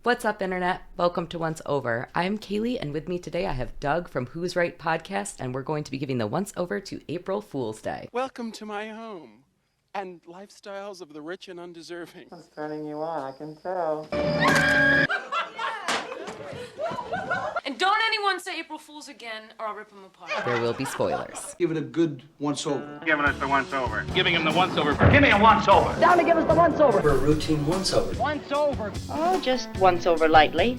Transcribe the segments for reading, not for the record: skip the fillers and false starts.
What's up, Internet? Welcome to Once Over. I'm Kaylee, and with me today I have Doug from Who's Right Podcast, and we're going to be giving the Once Over to April Fool's Day. Welcome to my home and lifestyles of the rich and undeserving. It's turning you on, I can tell. And don't anyone say April Fools again, or I'll rip them apart. There will be spoilers. Give it a good once-over. Giving us the once-over. Giving him the once-over. Give me a once-over. Down to give us the once-over. For a routine once-over. Once-over. Oh, just once over lightly.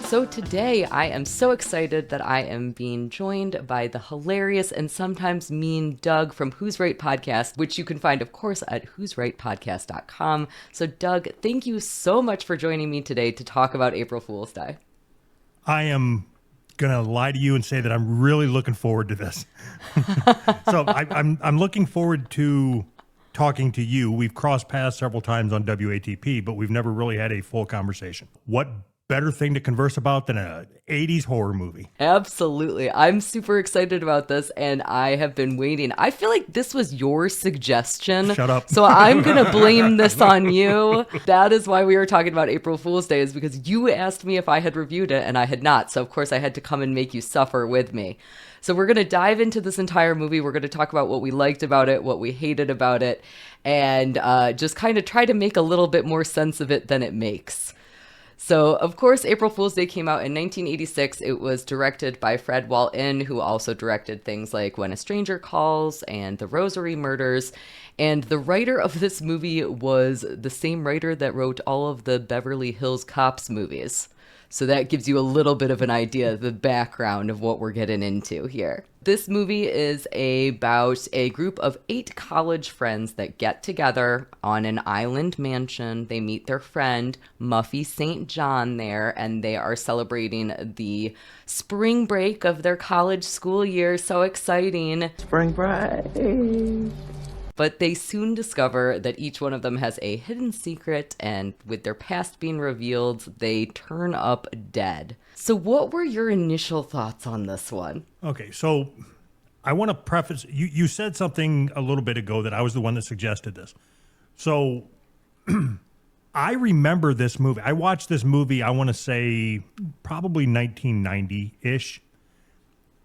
So today I am so excited that I am being joined by the hilarious and sometimes mean Doug from Who's Right Podcast, which you can find, of course, at who'srightpodcast.com. So Doug, thank you so much for joining me today to talk about April Fool's Day. I am going to lie to you and say that I'm really looking forward to this. So I'm looking forward to talking to you. We've crossed paths several times on WATP, but we've never really had a full conversation. What better thing to converse about than an 80s horror movie? Absolutely. I'm super excited about this, and I have been waiting. I feel like this was your suggestion. Shut up. So I'm going to blame this on you. That is why we were talking about April Fool's Day, is because you asked me if I had reviewed it, and I had not. So, of course, I had to come and make you suffer with me. So we're going to dive into this entire movie. We're going to talk about what we liked about it, what we hated about it, and just kind of try to make a little bit more sense of it than it makes. So, of course, April Fool's Day came out in 1986. It was directed by Fred Walton, who also directed things like When a Stranger Calls and The Rosary Murders. And the writer of this movie was the same writer that wrote all of the Beverly Hills Cops movies. So that gives you a little bit of an idea of the background of what we're getting into here. This movie is about a group of 8 college friends that get together on an island mansion. They meet their friend, Muffy St. John, there, and they are celebrating the spring break of their college school year. So exciting. Spring break. But they soon discover that each one of them has a hidden secret, and with their past being revealed, they turn up dead. So what were your initial thoughts on this one? Okay, so I want to preface, you said something a little bit ago that I was the one that suggested this. So I remember this movie. I watched this movie, I want to say, probably 1990-ish,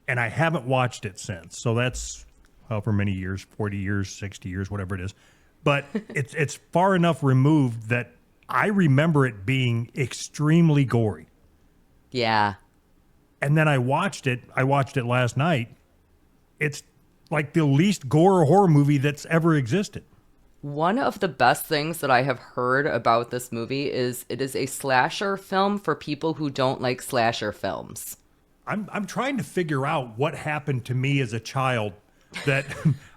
and I haven't watched it since. So that's however many years, 40 years, 60 years, whatever it is. But it's far enough removed that I remember it being extremely gory. Yeah. And then I watched it last night. It's like the least gore horror movie that's ever existed. One of the best things that I have heard about this movie is it is a slasher film for people who don't like slasher films. I'm trying to figure out what happened to me as a child that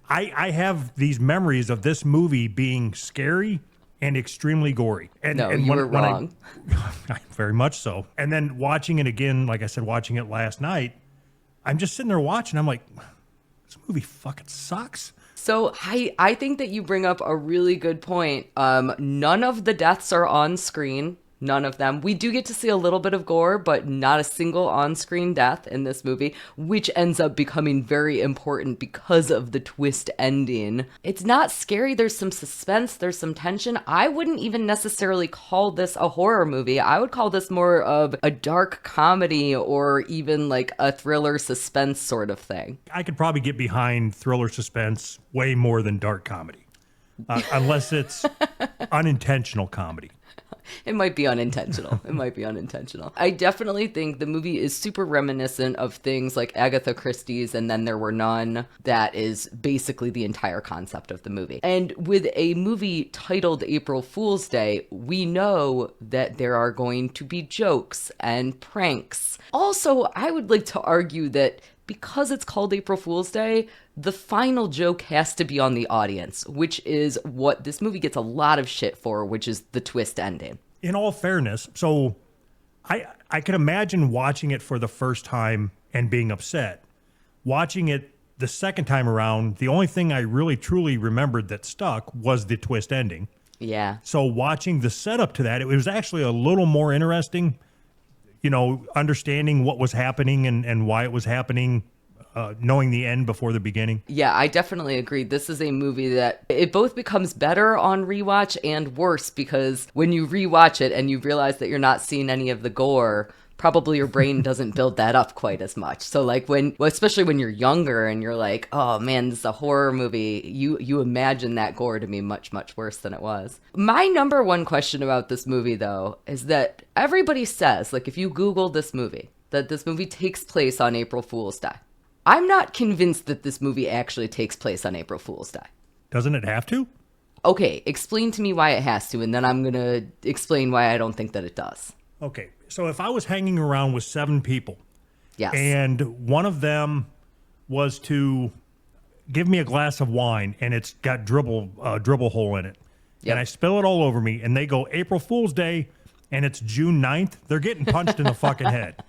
I have these memories of this movie being scary and extremely gory. And you were wrong. Very much so. And then watching it again, like I said, watching it last night, I'm just sitting there watching. I'm like, this movie fucking sucks. So I think that you bring up a really good point. None of the deaths are on screen. None of them. We do get to see a little bit of gore, but not a single on-screen death in this movie, which ends up becoming very important because of the twist ending. It's not scary. There's some suspense. There's some tension. I wouldn't even necessarily call this a horror movie. I would call this more of a dark comedy or even like a thriller suspense sort of thing. I could probably get behind thriller suspense way more than dark comedy, unless it's unintentional comedy. It might be unintentional. I definitely think the movie is super reminiscent of things like Agatha Christie's And Then There Were None. That is basically the entire concept of the movie. And with a movie titled April Fool's Day, we know that there are going to be jokes and pranks. Also, I would like to argue that because it's called April Fool's Day, the final joke has to be on the audience, which is what this movie gets a lot of shit for, which is the twist ending. In all fairness, so I can imagine watching it for the first time and being upset. Watching it the second time around, the only thing I really truly remembered that stuck was the twist ending. Yeah. So watching the setup to that, it was actually a little more interesting, understanding what was happening and why it was happening knowing the end before the beginning. Yeah, I definitely agree. This is a movie that it both becomes better on rewatch and worse because when you rewatch it and you realize that you're not seeing any of the gore, probably your brain doesn't build that up quite as much. So like especially when you're younger and you're like, oh man, this is a horror movie, you imagine that gore to be much, much worse than it was. My number one question about this movie though is that everybody says, like if you Google this movie, that this movie takes place on April Fool's Day. I'm not convinced that this movie actually takes place on April Fool's Day. Doesn't it have to? Okay, explain to me why it has to, and then I'm going to explain why I don't think that it does. Okay, so if I was hanging around with 7 people, Yes. and one of them was to give me a glass of wine, and it's got dribble hole in it, Yep. and I spill it all over me, and they go April Fool's Day, and it's June 9th, they're getting punched in the fucking head.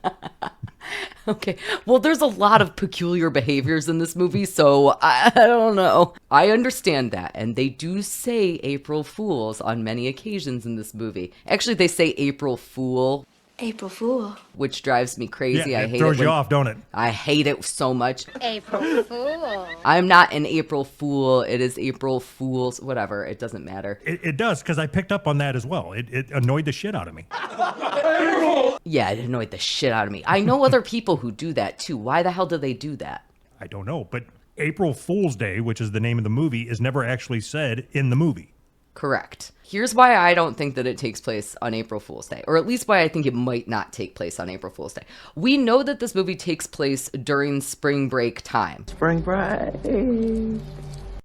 Okay. Well, there's a lot of peculiar behaviors in this movie, so I don't know. I understand that. And they do say April Fools on many occasions in this movie. Actually, they say April Fool. April Fool. Which drives me crazy. Yeah, I it hate throws it. you off, don't it? I hate it so much. April Fool. I'm not an April Fool. It is April Fool's, whatever. It doesn't matter. It does, because I picked up on that as well. It annoyed the shit out of me. Yeah, it annoyed the shit out of me. I know other people who do that too. Why the hell do they do that? I don't know, but April Fool's Day, which is the name of the movie, is never actually said in the movie. Correct. Here's why I don't think that it takes place on April Fool's Day, or at least why I think it might not take place on April Fool's Day. We know that this movie takes place during spring break time. Spring break.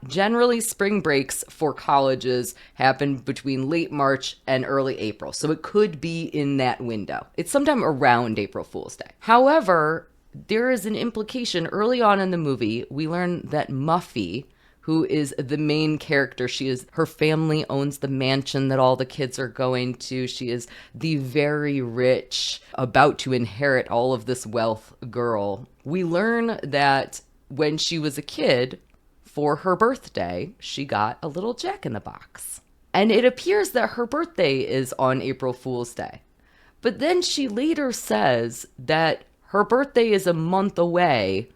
Generally, spring breaks for colleges happen between late March and early April, so it could be in that window. It's sometime around April Fool's Day. However, there is an implication early on in the movie. We learn that Muffy, who is the main character, her family owns the mansion that all the kids are going to. She is the very rich, about to inherit all of this wealth girl. We learn that when she was a kid, for her birthday, she got a little Jack-in-the-Box. And it appears that her birthday is on April Fool's Day. But then she later says that her birthday is a month away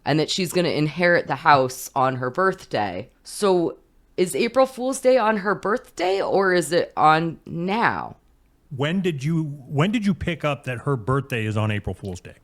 and that she's going to inherit the house on her birthday. So is April Fool's Day on her birthday or is it on now? When did you pick up that her birthday is on April Fool's Day?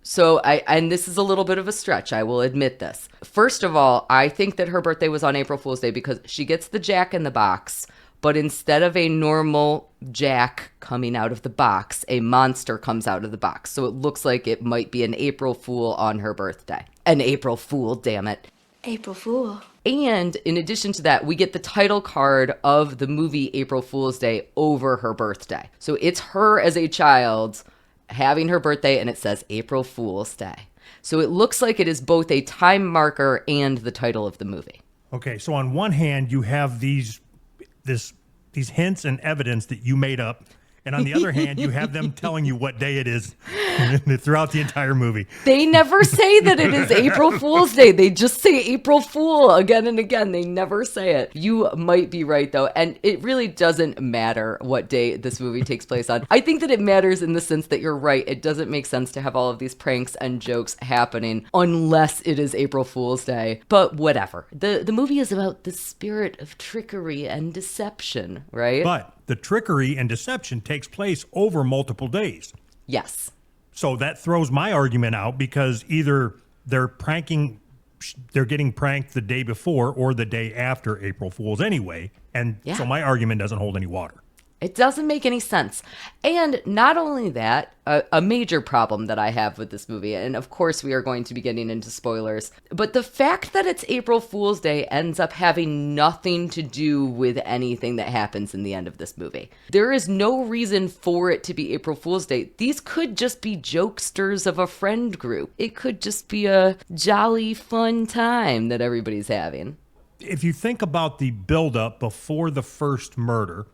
So and this is a little bit of a stretch, I will admit this. First of all, I think that her birthday was on April Fool's Day because she gets the Jack-in-the-Box, but instead of a normal Jack coming out of the box, a monster comes out of the box. So it looks like it might be an April Fool on her birthday. An April Fool, damn it. April Fool. And in addition to that, we get the title card of the movie April Fool's Day over her birthday. So it's her as a child having her birthday, and it says April Fool's Day. So it looks like it is both a time marker and the title of the movie. Okay, so on one hand, you have these hints and evidence that you made up, and on the other hand, you have them telling you what day it is throughout the entire movie. They never say that it is April Fool's Day. They just say April Fool again and again. They never say it. You might be right, though, and it really doesn't matter what day this movie takes place on. I think that it matters in the sense that you're right. It doesn't make sense to have all of these pranks and jokes happening unless it is April Fool's Day. But whatever. The movie is about the spirit of trickery and deception, right? But the trickery and deception takes place over multiple days. Yes. So that throws my argument out because either they're getting pranked the day before or the day after April Fool's anyway. And Yeah. so my argument doesn't hold any water. It doesn't make any sense. And not only that, a major problem that I have with this movie, and of course we are going to be getting into spoilers, but the fact that it's April Fool's Day ends up having nothing to do with anything that happens in the end of this movie. There is no reason for it to be April Fool's Day. These could just be jokesters of a friend group. It could just be a jolly fun time that everybody's having. If you think about the buildup before the first murder,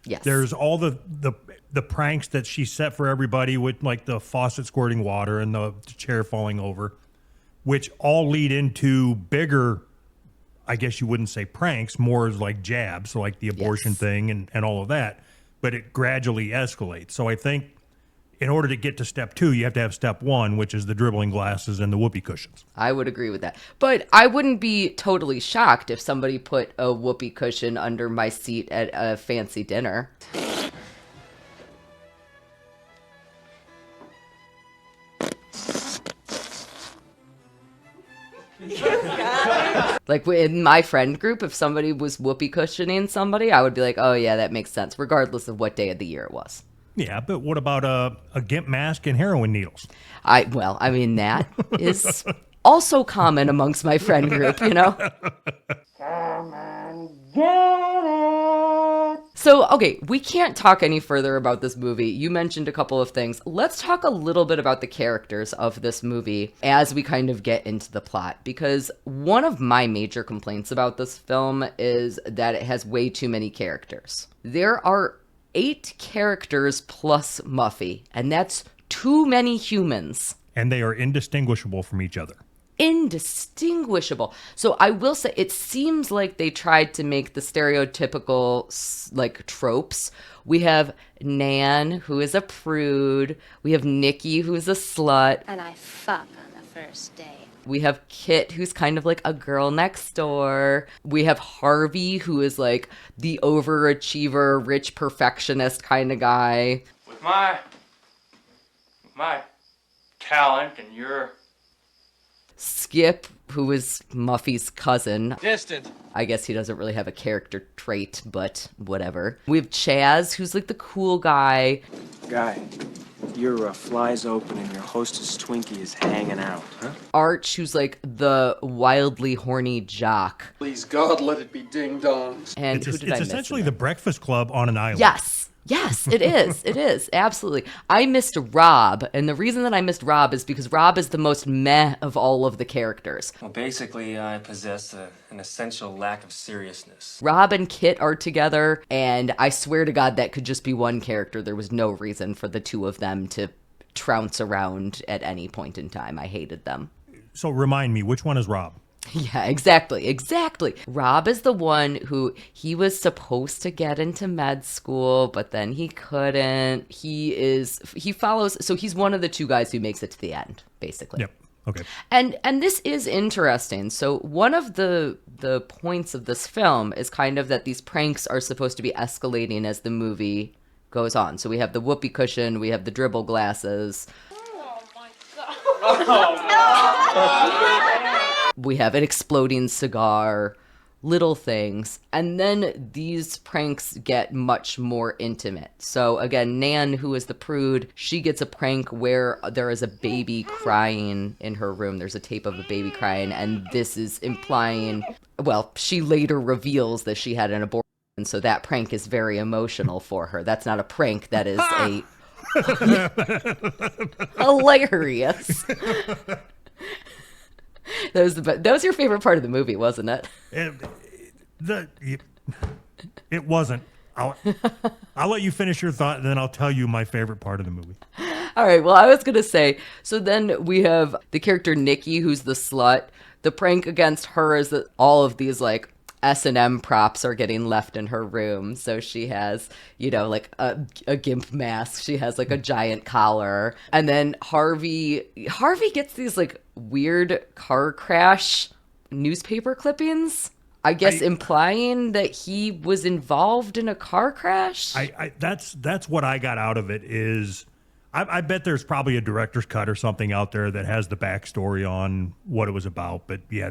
Yes. there's all the pranks that she set for everybody with like the faucet squirting water and the chair falling over, which all lead into bigger, I guess you wouldn't say pranks, more as like jabs, so like the abortion Yes. thing and all of that. But it gradually escalates. So I think in order to get to step 2, you have to have step 1, which is the dribbling glasses and the whoopee cushions. I would agree with that. But I wouldn't be totally shocked if somebody put a whoopee cushion under my seat at a fancy dinner. Like in my friend group, if somebody was whoopee cushioning somebody, I would be like, oh yeah, that makes sense, regardless of what day of the year it was. Yeah, but what about a gimp mask and heroin needles? I mean, that is also common amongst my friend group, you know? Come on, get it. So, okay, we can't talk any further about this movie. You mentioned a couple of things. Let's talk a little bit about the characters of this movie as we kind of get into the plot, because one of my major complaints about this film is that it has way too many characters. There are 8 characters plus Muffy, and that's too many humans. And they are indistinguishable from each other. Indistinguishable. So I will say, it seems like they tried to make the stereotypical like tropes. We have Nan, who is a prude. We have Nikki, who is a slut. And I fuck on the first date. We have Kit, who's kind of like a girl next door. We have Harvey, who is like the overachiever, rich perfectionist kind of guy. With my talent and your... Skip, who is Muffy's cousin. Distant. I guess he doesn't really have a character trait, but whatever. We have Chaz, who's like the cool guy. Guy, your fly's open and your hostess Twinkie is hanging out, huh? Arch, who's like the wildly horny jock. Please, God, let it be ding-dongs. And It's essentially the Breakfast Club on an island. Yes, it is. It is. Absolutely. I missed Rob. And the reason that I missed Rob is because Rob is the most meh of all of the characters. Well, basically, I possess an essential lack of seriousness. Rob and Kit are together, and I swear to God that could just be one character. There was no reason for the two of them to trounce around at any point in time. I hated them. So remind me, which one is Rob? Yeah, exactly. Rob is the one who he was supposed to get into med school, but then he couldn't. He follows, so he's one of the 2 guys who makes it to the end, basically. Yep. Okay. And this is interesting. So one of the points of this film is kind of that these pranks are supposed to be escalating as the movie goes on. So we have the whoopee cushion, we have the dribble glasses. Oh my god. We have an exploding cigar, little things. And then these pranks get much more intimate. So again, Nan, who is the prude, she gets a prank where there is a baby crying in her room. There's a tape of a baby crying, and this is implying, well, she later reveals that she had an abortion. And so that prank is very emotional for her. That's not a prank, that is a hilarious. That was your favorite part of the movie, wasn't it? It wasn't. I'll let you finish your thought, and then I'll tell you my favorite part of the movie. All right, well, I was going to say, so then we have the character Nikki, who's the slut. The prank against her is that all of these, like, S&M props are getting left in her room. So she has, like a gimp mask. She has like a giant collar. And then Harvey gets these like weird car crash newspaper clippings, I guess implying that he was involved in a car crash. That's what I got out of it is I bet there's probably a director's cut or something out there that has the backstory on what it was about. But yeah,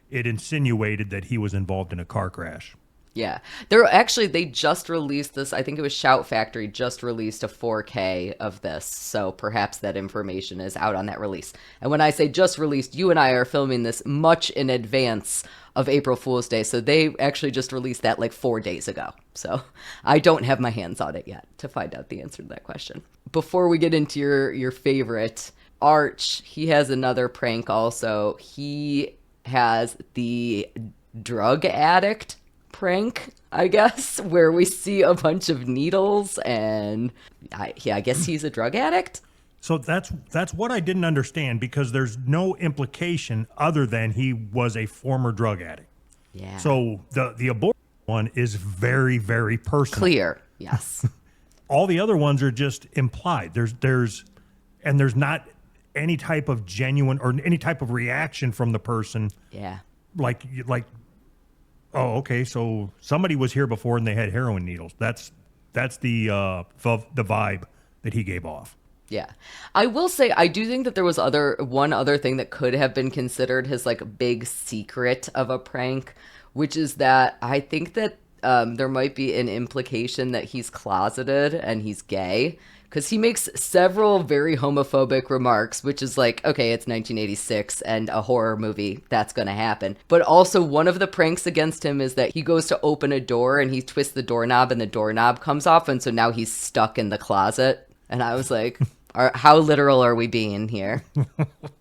it insinuated that he was involved in a car crash. Yeah. They just released this. I think it was Shout Factory just released a 4K of this. So perhaps that information is out on that release. And when I say just released, you and I are filming this much in advance of April Fool's Day. So they actually just released that like 4 days ago. So I don't have my hands on it yet to find out the answer to that question. Before we get into your favorite, Arch, he has another prank also. He has the drug addict prank, I guess, where we see a bunch of needles, and I guess he's a drug addict. So that's what I didn't understand, because there's no implication other than he was a former drug addict. Yeah. So the abortion one is very, very personal. Clear, yes. All the other ones are just implied. There's not any type of genuine or any type of reaction from the person. Yeah. Like, oh, okay, so somebody was here before and they had heroin needles. That's the vibe that he gave off. Yeah. I will say, I do think that there was one other thing that could have been considered his like big secret of a prank, which is that I think that there might be an implication that he's closeted and he's gay, because he makes several very homophobic remarks, which is like, okay, it's 1986 and a horror movie, that's going to happen. But also one of the pranks against him is that he goes to open a door and he twists the doorknob and the doorknob comes off, and so now he's stuck in the closet. And I was like, how literal are we being here?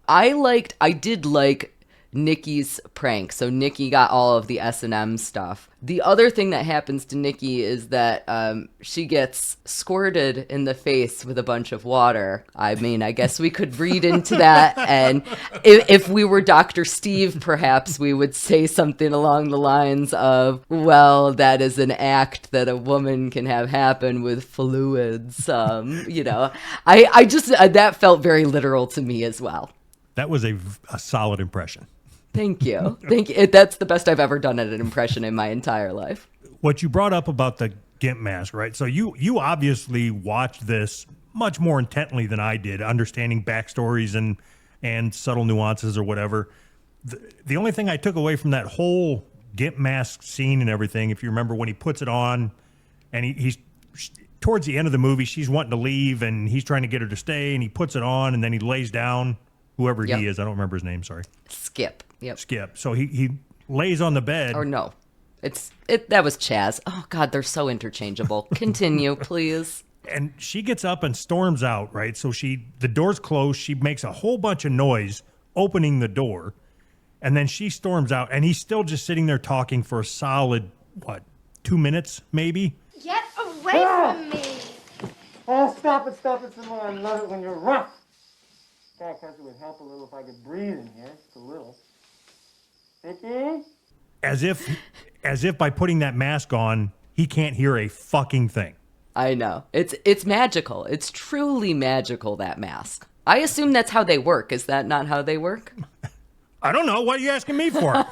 I did like Nikki's prank. So Nikki got all of the S&M stuff. The other thing that happens to Nikki is that she gets squirted in the face with a bunch of water. I mean, I guess we could read into that. And if we were Dr. Steve, perhaps we would say something along the lines of, well, that is an act that a woman can have happen with fluids. I just, that felt very literal to me as well. That was a solid impression. Thank you. Thank you. That's the best I've ever done at an impression in my entire life. What you brought up about the GIMP mask, right? So you obviously watched this much more intently than I did, understanding backstories and subtle nuances or whatever. The only thing I took away from that whole GIMP mask scene and everything, if you remember when he puts it on and he's towards the end of the movie, she's wanting to leave and he's trying to get her to stay, and he puts it on and then he lays down, whoever he is. I don't remember his name. Sorry. Skip. Yep. Skip. So he lays on the bed. Or no. That was Chaz. Oh God, they're so interchangeable. Continue, please. And she gets up and storms out, right? So the door's closed. She makes a whole bunch of noise opening the door. And then she storms out, and he's still just sitting there talking for a solid, 2 minutes, maybe? Get away from me! Oh, stop it, Simone. I love it when you're rough. God, it would help a little if I could breathe in here, just a little. Vicky? As if by putting that mask on, he can't hear a fucking thing. I know. It's magical. It's truly magical, that mask. I assume that's how they work. Is that not how they work? I don't know. What are you asking me for?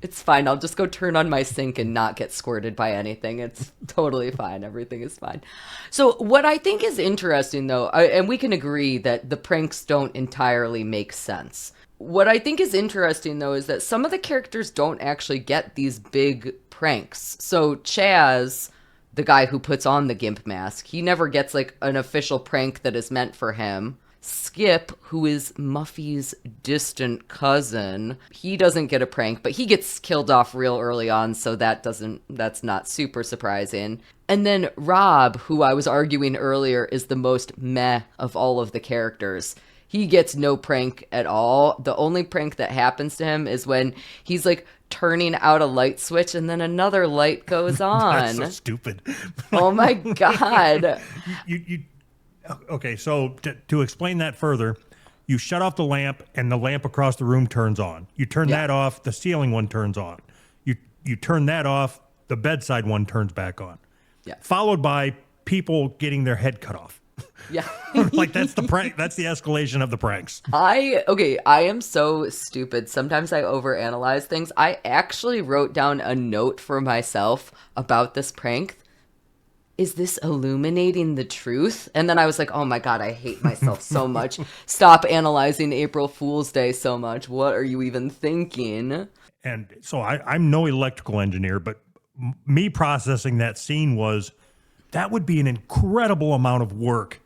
It's fine. I'll just go turn on my sink and not get squirted by anything. It's totally fine. Everything is fine. So what I think is interesting, though, and we can agree that the pranks don't entirely make sense. What I think is interesting, though, is that some of the characters don't actually get these big pranks. So Chaz, the guy who puts on the GIMP mask, he never gets like an official prank that is meant for him. Skip, who is Muffy's distant cousin, he doesn't get a prank, but he gets killed off real early on, so that's not super surprising. And then Rob, who I was arguing earlier is the most meh of all of the characters. He gets no prank at all. The only prank that happens to him is when he's like turning out a light switch and then another light goes on. That's so stupid. Oh my God. Okay, so to explain that further, you shut off the lamp and the lamp across the room turns on. You turn that off, the ceiling one turns on. You turn that off, the bedside one turns back on. Yeah. Followed by people getting their head cut off. Yeah. Like that's the prank. That's the escalation of the pranks. I am so stupid. Sometimes I overanalyze things. I actually wrote down a note for myself about this prank. Is this illuminating the truth? And then I was like, oh my God, I hate myself so much. Stop analyzing April Fool's Day so much. What are you even thinking? And so I'm no electrical engineer, but me processing that scene that would be an incredible amount of work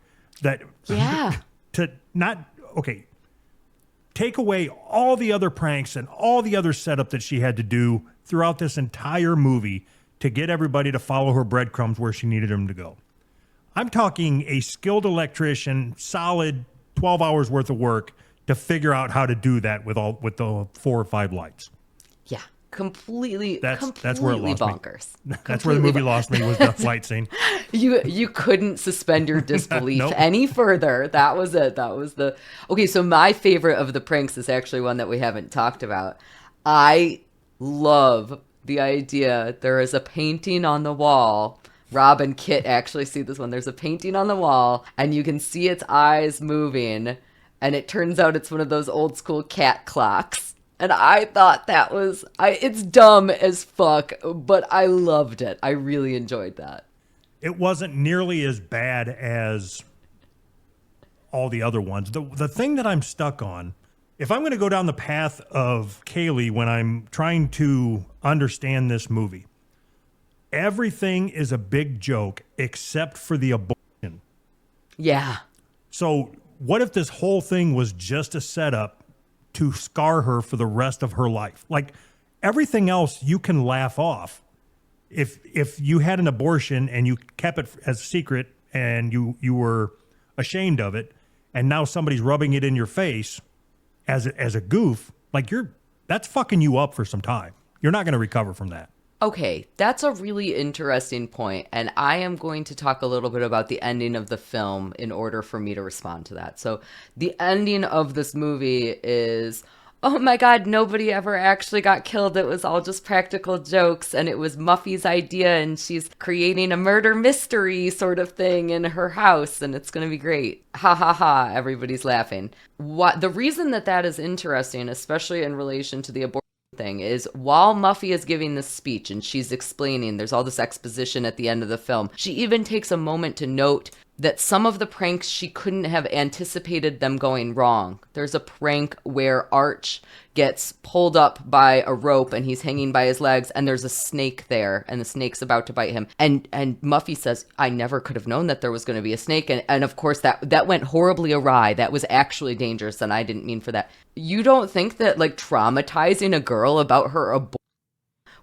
take away all the other pranks and all the other setup that she had to do throughout this entire movie to get everybody to follow her breadcrumbs where she needed them to go. I'm talking a skilled electrician, solid 12 hours worth of work to figure out how to do that with the 4 or 5 lights. Yeah. Completely that's where it lost bonkers. Me. That's where the movie lost me, was the flight scene. You couldn't suspend your disbelief any further. That was it. That was okay. So my favorite of the pranks is actually one that we haven't talked about. I love the idea there is a painting on the wall Rob and Kit actually see this one. There's a painting on the wall, and you can see its eyes moving, and it turns out it's one of those old school cat clocks. And I thought that was, it's dumb as fuck, but I loved it. I really enjoyed that. It wasn't nearly as bad as all the other ones. The thing that I'm stuck on, if I'm going to go down the path of Kaylee when I'm trying to understand this movie, everything is a big joke except for the abortion. Yeah. So what if this whole thing was just a setup to scar her for the rest of her life? Like, everything else you can laugh off. If you had an abortion and you kept it as a secret and you were ashamed of it, and now somebody's rubbing it in your face as a goof, like, that's fucking you up for some time. You're not going to recover from that. Okay, that's a really interesting point, and I am going to talk a little bit about the ending of the film in order for me to respond to that. So the ending of this movie is, oh my God, nobody ever actually got killed. It was all just practical jokes, and it was Muffy's idea, and she's creating a murder mystery sort of thing in her house, and it's going to be great. Ha ha ha, everybody's laughing. The reason that is interesting, especially in relation to the abortion thing, is while Muffy is giving this speech and she's explaining, there's all this exposition at the end of the film, she even takes a moment to note that some of the pranks she couldn't have anticipated them going wrong. There's a prank where Arch gets pulled up by a rope and he's hanging by his legs, and there's a snake there, and the snake's about to bite him. And Muffy says, I never could have known that there was going to be a snake. And of course, that went horribly awry. That was actually dangerous, and I didn't mean for that. You don't think that, like, traumatizing a girl about her abortion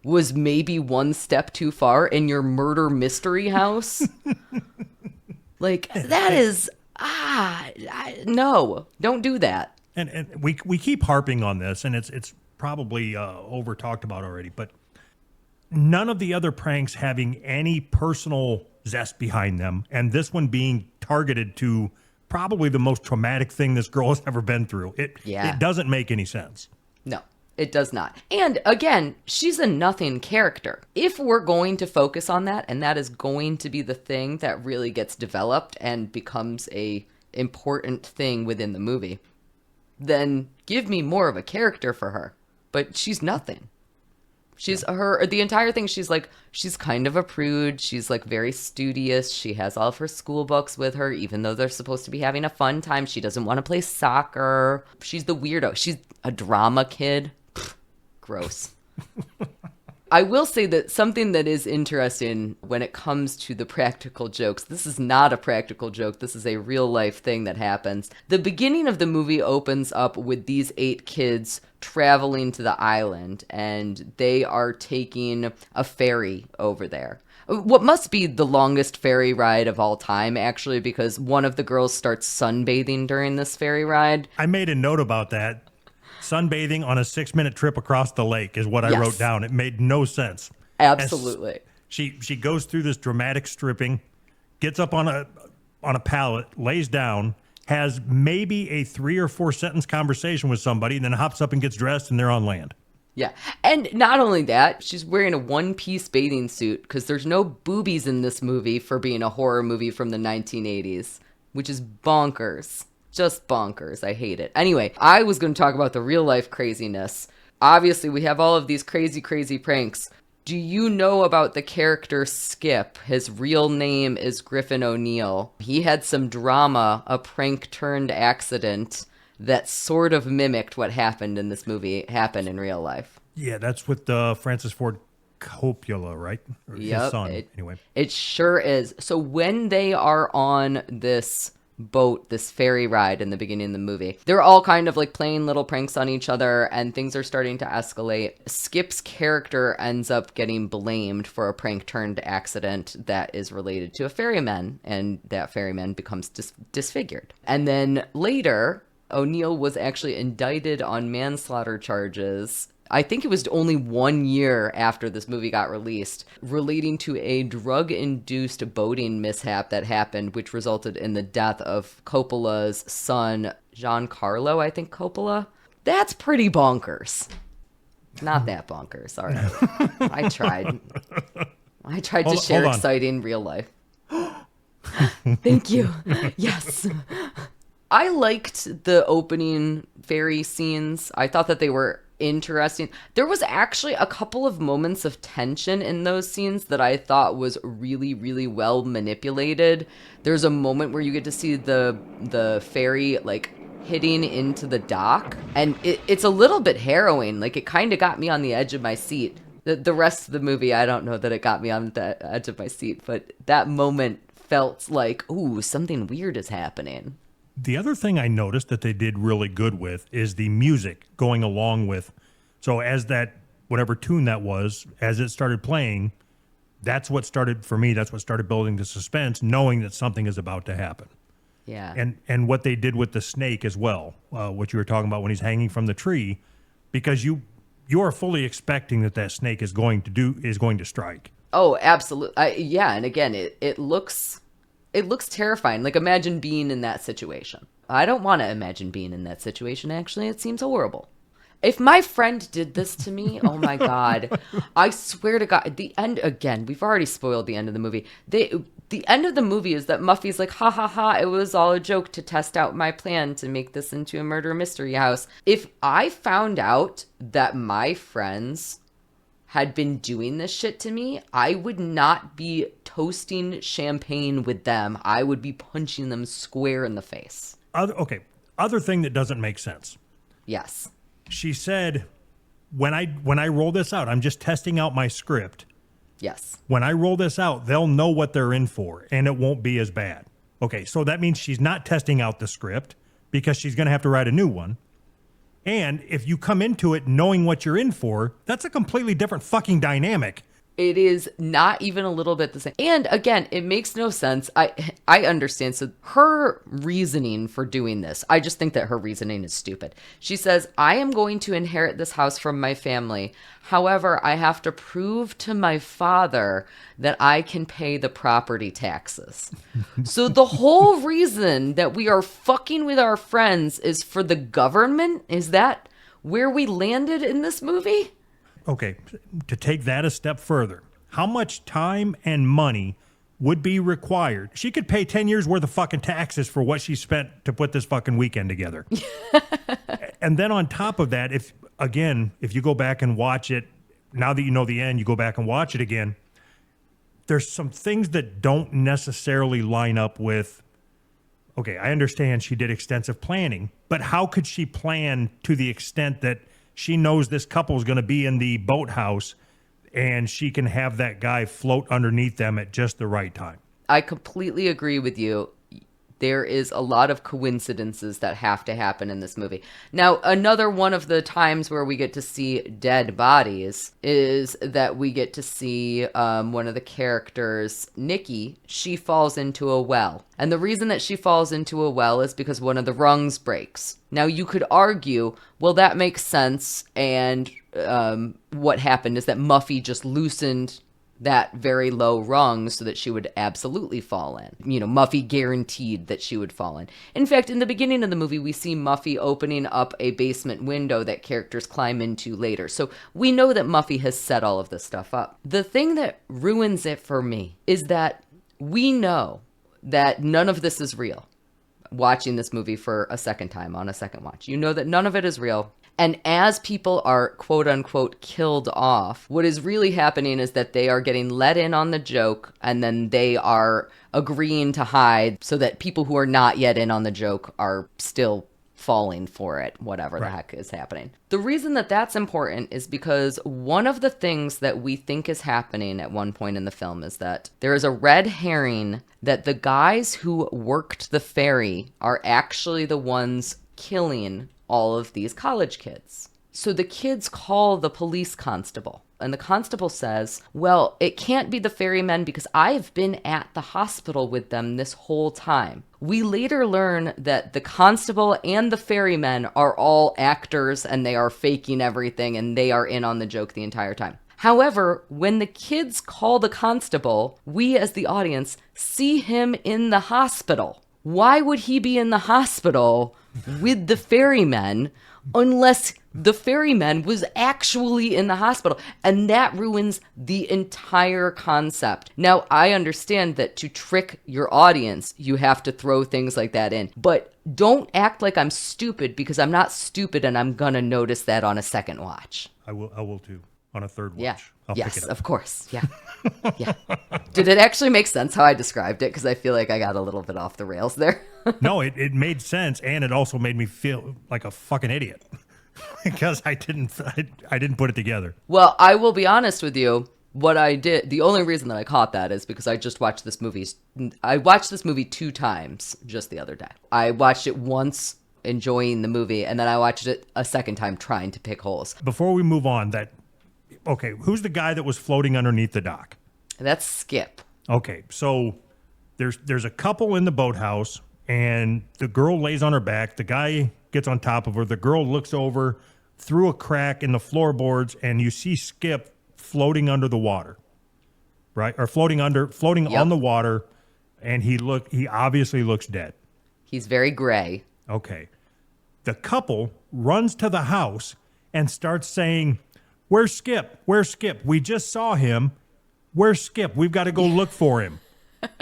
was maybe one step too far in your murder mystery house? Like, that is, no, don't do that. And we keep harping on this, and it's probably over talked about already, but none of the other pranks having any personal zest behind them, and this one being targeted to probably the most traumatic thing this girl has ever been through. It doesn't make any sense. No. It does not. And again, she's a nothing character. If we're going to focus on that, and that is going to be the thing that really gets developed and becomes a important thing within the movie, then give me more of a character for her. But she's nothing. She's the entire thing. She's kind of a prude. She's like very studious. She has all of her school books with her, even though they're supposed to be having a fun time. She doesn't want to play soccer. She's the weirdo. She's a drama kid. Gross. I will say that something that is interesting when it comes to the practical jokes, this is not a practical joke. This is a real life thing that happens. The beginning of the movie opens up with these 8 kids traveling to the island, and they are taking a ferry over there. What must be the longest ferry ride of all time, actually, because one of the girls starts sunbathing during this ferry ride. I made a note about that. Sunbathing on a 6-minute trip across the lake is what I wrote down. It made no sense. Absolutely. She goes through this dramatic stripping, gets up on a pallet, lays down, has maybe a 3 or 4 sentence conversation with somebody, and then hops up and gets dressed, and they're on land. Yeah. And not only that, she's wearing a one-piece bathing suit because there's no boobies in this movie for being a horror movie from the 1980s, which is bonkers. Just bonkers. I hate it. Anyway, I was going to talk about the real life craziness. Obviously, we have all of these crazy, crazy pranks. Do you know about the character Skip? His real name is Griffin O'Neill. He had some drama, a prank turned accident that sort of mimicked what happened in this movie happen in real life. Yeah, that's with Francis Ford Coppola, right? Or yep, his son, anyway. It sure is. So when they are on this boat, this ferry ride in the beginning of the movie, they're all kind of like playing little pranks on each other, and things are starting to escalate. Skip's character ends up getting blamed for a prank turned accident that is related to a ferryman, and that ferryman becomes disfigured. And then later, O'Neill was actually indicted on manslaughter charges. I think it was only 1 year after this movie got released, relating to a drug-induced boating mishap that happened, which resulted in the death of Coppola's son, Giancarlo, I think Coppola. That's pretty bonkers. Not that bonkers, all right. I tried. I tried to share hold on. exciting real life. Thank you. Yes. I liked the opening fairy scenes. I thought that they were interesting. There was actually a couple of moments of tension in those scenes that I thought was really, really well manipulated. There's a moment where you get to see the fairy like hitting into the dock, and it's a little bit harrowing. Like, it kind of got me on the edge of my seat. The rest of the movie, I don't know that it got me on the edge of my seat, but that moment felt like, ooh, something weird is happening. The other thing I noticed that they did really good with is the music going along with. So as that, whatever tune that was, as it started playing, that's what started, for me, that's what started building the suspense, knowing that something is about to happen. Yeah. And what they did with the snake as well, what you were talking about when he's hanging from the tree, because you are fully expecting that snake is going to strike. Oh, absolutely. Yeah, and again, it looks terrifying. Like, imagine being in that situation. I don't want to imagine being in that situation, actually. It seems horrible. If my friend did this to me, oh my God, I swear to God, the end, again, we've already spoiled the end of the movie. The end of the movie is that Muffy's like, ha ha ha, it was all a joke to test out my plan to make this into a murder mystery house. If I found out that my friends had been doing this shit to me, I would not be toasting champagne with them. I would be punching them square in the face. Other thing that doesn't make sense. Yes. She said, when I roll this out, I'm just testing out my script. Yes. When I roll this out, they'll know what they're in for, and it won't be as bad. Okay, so that means she's not testing out the script because she's going to have to write a new one. And if you come into it knowing what you're in for, that's a completely different fucking dynamic. It is not even a little bit the same. And again, it makes no sense. I understand. So her reasoning for doing this, I just think that her reasoning is stupid. She says, I am going to inherit this house from my family. However, I have to prove to my father that I can pay the property taxes. So the whole reason that we are fucking with our friends is for the government? Is that where we landed in this movie? Okay, to take that a step further, how much time and money would be required? She could pay 10 years worth of fucking taxes for what she spent to put this fucking weekend together. And then on top of that, if you go back and watch it, now that you know the end, you go back and watch it again, there's some things that don't necessarily line up with, okay, I understand she did extensive planning, but how could she plan to the extent that she knows this couple is going to be in the boathouse and she can have that guy float underneath them at just the right time? I completely agree with you. There is a lot of coincidences that have to happen in this movie. Now, another one of the times where we get to see dead bodies is that we get to see one of the characters, Nikki, she falls into a well. And the reason that she falls into a well is because one of the rungs breaks. Now, you could argue, well, that makes sense. And what happened is that Muffy just loosened that very low rung so that she would absolutely fall in. You know, Muffy guaranteed that she would fall in. In fact, in the beginning of the movie, we see Muffy opening up a basement window that characters climb into later. So we know that Muffy has set all of this stuff up. The thing that ruins it for me is that we know that none of this is real. Watching this movie for a second time on a second watch, you know that none of it is real. And as people are, quote unquote, killed off, what is really happening is that they are getting let in on the joke and then they are agreeing to hide so that people who are not yet in on the joke are still falling for it, whatever the heck is happening. The reason that that's important is because one of the things that we think is happening at one point in the film is that there is a red herring that the guys who worked the ferry are actually the ones killing all of these college kids. So the kids call the police constable, and the constable says, well, it can't be the ferrymen because I've been at the hospital with them this whole time. We later learn that the constable and the ferrymen are all actors and they are faking everything and they are in on the joke the entire time. However, when the kids call the constable, we as the audience see him in the hospital. Why would he be in the hospital with the ferrymen unless the ferryman was actually in the hospital. And that ruins the entire concept. Now, I understand that to trick your audience, you have to throw things like that in. But don't act like I'm stupid, because I'm not stupid, and I'm going to notice that on a second watch. I will too. On a third watch. Yeah. I'll pick Yes, it up. of course. Yeah. Yeah. Did it actually make sense how I described it? Because I feel like I got a little bit off the rails there. No, it made sense, and it also made me feel like a fucking idiot because I didn't put it together. Well, I will be honest with you. What I did, the only reason that I caught that is because I just watched this movie. I watched this movie 2 times just the other day. I watched it once enjoying the movie, and then I watched it a second time trying to pick holes. Before we move on, okay, who's the guy that was floating underneath the dock? That's Skip. Okay, so there's a couple in the boathouse, and the girl lays on her back. The guy gets on top of her. The girl looks over through a crack in the floorboards, and you see Skip floating under the water, right? Or floating on the water, and he obviously looks dead. He's very gray. Okay. The couple runs to the house and starts saying, "Where's Skip? Where's Skip? We just saw him. Where's Skip? We've got to go look for him."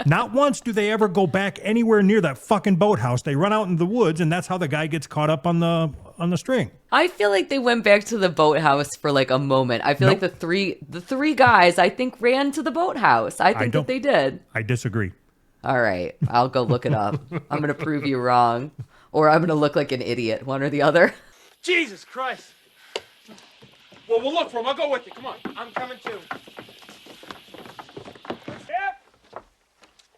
Not once do they ever go back anywhere near that fucking boathouse. They run out in the woods, and that's how the guy gets caught up on the string. I feel like they went back to the boathouse for like a moment. I feel like the three guys, I think, ran to the boathouse. I think that they did. I disagree. All right, I'll go look it up. I'm going to prove you wrong, or I'm going to look like an idiot, one or the other. Jesus Christ. Well, we'll look for him. I'll go with you. Come on. I'm coming too. Skip!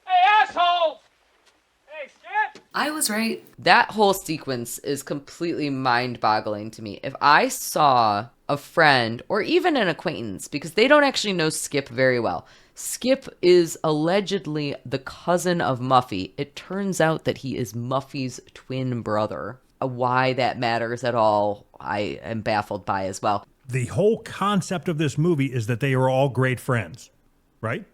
Hey, asshole! Hey, Skip! I was right. That whole sequence is completely mind-boggling to me. If I saw a friend or even an acquaintance, because they don't actually know Skip very well. Skip is allegedly the cousin of Muffy. It turns out that he is Muffy's twin brother. Why that matters at all, I am baffled by as well. The whole concept of this movie is that they are all great friends, right?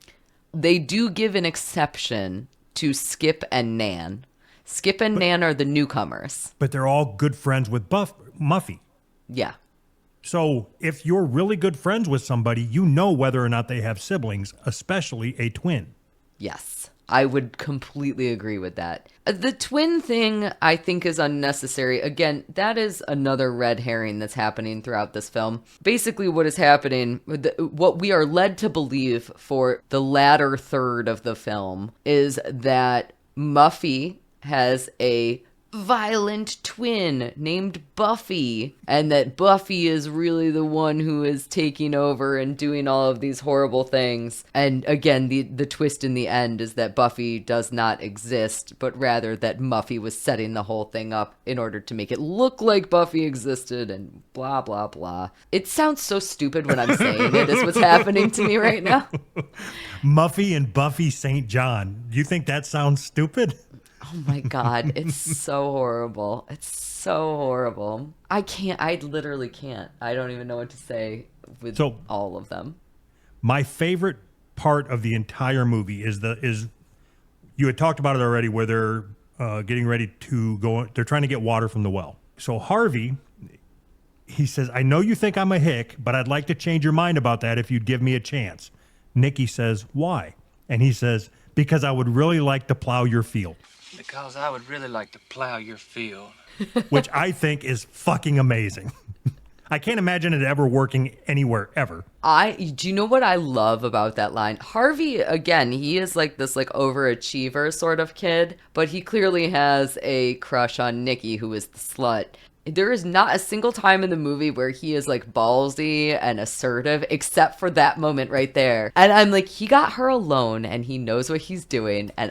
They do give an exception to Skip and Nan. Skip and Nan are the newcomers. But they're all good friends with Muffy. Yeah. So if you're really good friends with somebody, you know whether or not they have siblings, especially a twin. Yes, I would completely agree with that. The twin thing, I think, is unnecessary. Again, that is another red herring that's happening throughout this film. Basically, what is happening, what we are led to believe for the latter third of the film, is that Muffy has a violent twin named Buffy, and that Buffy is really the one who is taking over and doing all of these horrible things. And again, the twist in the end is that Buffy does not exist, but rather that Muffy was setting the whole thing up in order to make it look like Buffy existed, and blah blah blah. It sounds so stupid when I'm saying it is what's happening to me right now. Muffy and Buffy St. John. Do you think that sounds stupid? Oh my God, it's so horrible. It's so horrible. I literally can't. I don't even know what to say with all of them. My favorite part of the entire movie is you had talked about it already, where they're getting ready to go. They're trying to get water from the well. So Harvey, he says, "I know you think I'm a hick, but I'd like to change your mind about that if you'd give me a chance." Nikki says, "Why?" And he says, "Because I would really like to plow your field." Because I would really like to plow your field. Which I think is fucking amazing. I can't imagine it ever working anywhere, ever. Do you know what I love about that line? Harvey, again, he is like this overachiever sort of kid, but he clearly has a crush on Nikki, who is the slut. There is not a single time in the movie where he is ballsy and assertive, except for that moment right there. And I'm like, he got her alone and he knows what he's doing. And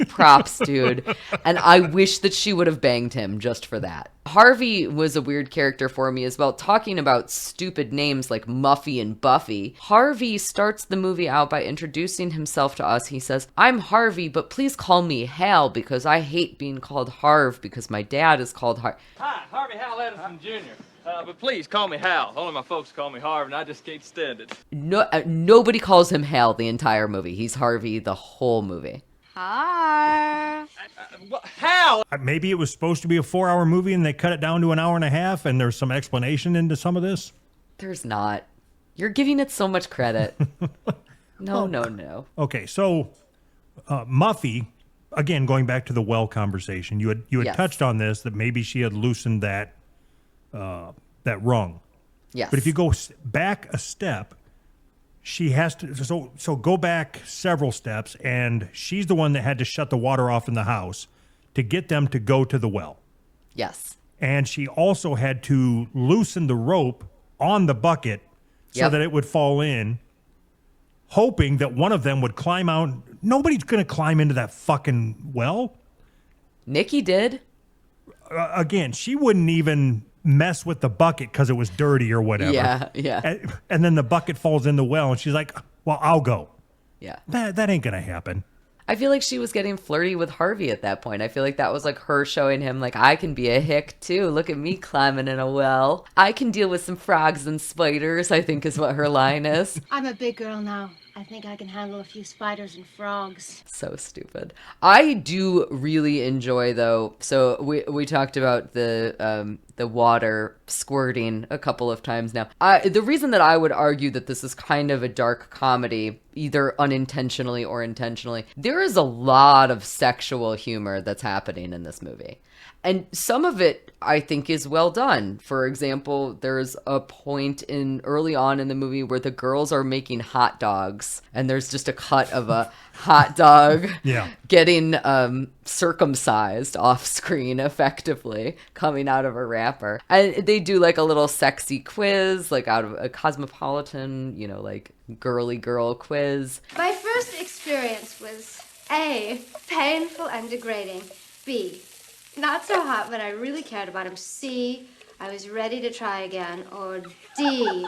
props, dude. And I wish that she would have banged him just for that. Harvey was a weird character for me as well. Talking about stupid names like Muffy and Buffy, Harvey starts the movie out by introducing himself to us. He says, "I'm Harvey, but please call me Hal because I hate being called Harv because my dad is called Harv." Hi, Harvey Hal Edison Jr. But please call me Hal. Only my folks call me Harv, and I just can't stand it. Nobody calls him Hal the entire movie. He's Harvey the whole movie. Harv. How? Maybe it was supposed to be a 4-hour movie and they cut it down to an hour and a half, and there's some explanation into some of this. There's not. You're giving it so much credit. No. Okay, so Muffy, again, going back to the well conversation, you had Yes. touched on this, that maybe she had loosened that rung. Yes. But if you go back a step, she has to. So go back several steps, and she's the one that had to shut the water off in the house to get them to go to the well. Yes. And she also had to loosen the rope on the bucket so Yep. that it would fall in, hoping that one of them would climb out. Nobody's going to climb into that fucking well. Nikki did. Again, she wouldn't even mess with the bucket because it was dirty or whatever. Yeah. And then the bucket falls in the well, and she's like, well, I'll go. Yeah. That ain't going to happen. I feel like she was getting flirty with Harvey at that point. I feel like that was like her showing him, like, I can be a hick too. Look at me climbing in a well. I can deal with some frogs and spiders, I think is what her line is. I'm a big girl now. I think I can handle a few spiders and frogs. So stupid. I do really enjoy, though. So we talked about the water squirting a couple of times now. The reason that I would argue that this is kind of a dark comedy, either unintentionally or intentionally, there is a lot of sexual humor that's happening in this movie. And some of it, I think, is well done. For example, there's a point early on in the movie where the girls are making hot dogs, and there's just a cut of a hot dog getting circumcised off screen, effectively coming out of a wrapper. And they do like a little sexy quiz, like out of a Cosmopolitan, like girly girl quiz. My first experience was A, painful and degrading. B, not so hot, but I really cared about him. C, I was ready to try again. Or D,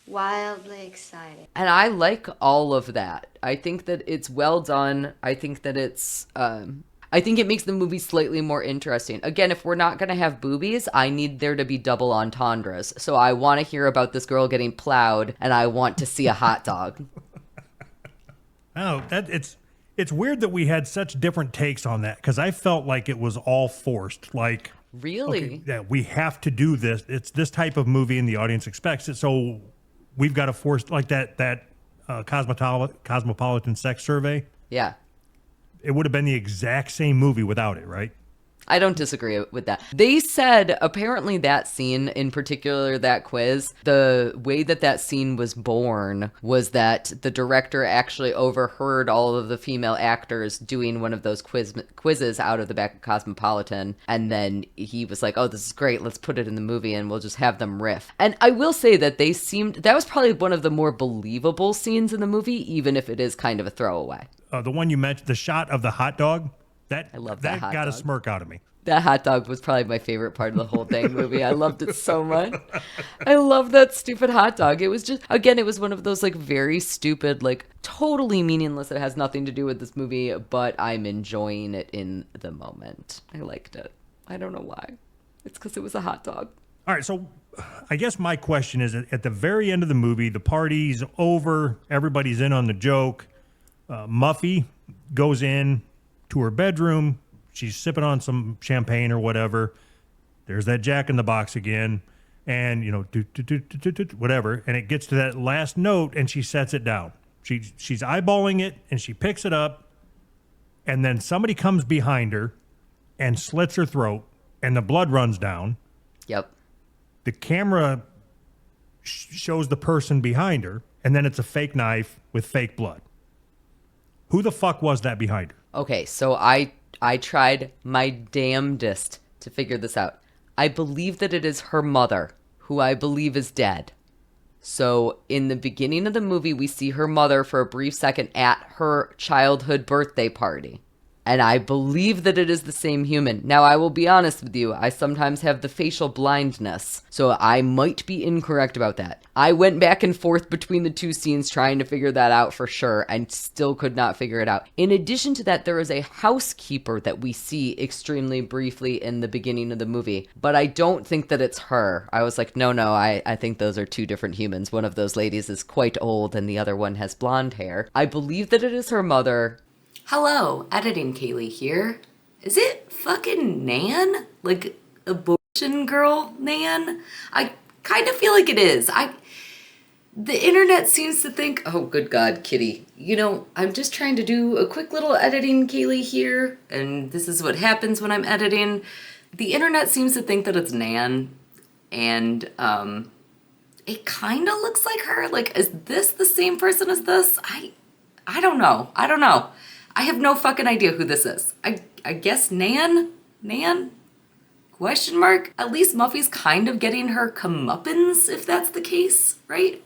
wildly exciting. And I like all of that. I think that it's well done. I think that I think it makes the movie slightly more interesting. Again, if we're not going to have boobies, I need there to be double entendres. So I want to hear about this girl getting plowed, and I want to see a hot dog. Oh, it's weird that we had such different takes on that, because I felt like it was all forced. Like, really? Okay, yeah, we have to do this. It's this type of movie, and the audience expects it. So we've got to force, like that Cosmopolitan sex survey. Yeah. It would have been the exact same movie without it, right? I don't disagree with that. They said apparently that scene, in particular that quiz, the way that scene was born was that the director actually overheard all of the female actors doing one of those quizzes out of the back of Cosmopolitan, and then he was like, oh, this is great, let's put it in the movie and we'll just have them riff. And I will say that that was probably one of the more believable scenes in the movie, even if it is kind of a throwaway. The one you mentioned, the shot of the hot dog, I love that hot got a dog. smirk out of me. That hot dog was probably my favorite part of the whole dang movie. I loved it so much. I love that stupid hot dog. It was just, again, it was one of those like very stupid, like totally meaningless. It has nothing to do with this movie, but I'm enjoying it in the moment. I liked it. I don't know why. It's because it was a hot dog. All right, so I guess my question is, at the very end of the movie, the party's over, everybody's in on the joke. Muffy goes in to her bedroom. She's sipping on some champagne or whatever. There's that Jack in the Box again. And, whatever. And it gets to that last note, and she sets it down. She's eyeballing it, and she picks it up. And then somebody comes behind her and slits her throat, and the blood runs down. Yep. The camera shows the person behind her, and then it's a fake knife with fake blood. Who the fuck was that behind her? Okay, so I tried my damnedest to figure this out. I believe that it is her mother, who I believe is dead. So in the beginning of the movie, we see her mother for a brief second at her childhood birthday party. And I believe that it is the same human. Now, I will be honest with you. I sometimes have the facial blindness, so I might be incorrect about that. I went back and forth between the two scenes trying to figure that out for sure and still could not figure it out. In addition to that, there is a housekeeper that we see extremely briefly in the beginning of the movie, but I don't think that it's her. I was like, no, I think those are two different humans. One of those ladies is quite old and the other one has blonde hair. I believe that it is her mother. Hello, Editing Kaylee here. is it fucking Nan? Like, abortion girl Nan? I kind of feel like it is. The internet seems to think, oh, good God, Kitty. You know, I'm just trying to do a quick little editing, Kaylee, here, and this is what happens when I'm editing. The internet seems to think that it's Nan, and it kind of looks like her. Like, is this the same person as this? I don't know. I have no fucking idea who this is. I guess Nan? Nan? Question mark? At least Muffy's kind of getting her comeuppance, if that's the case, right?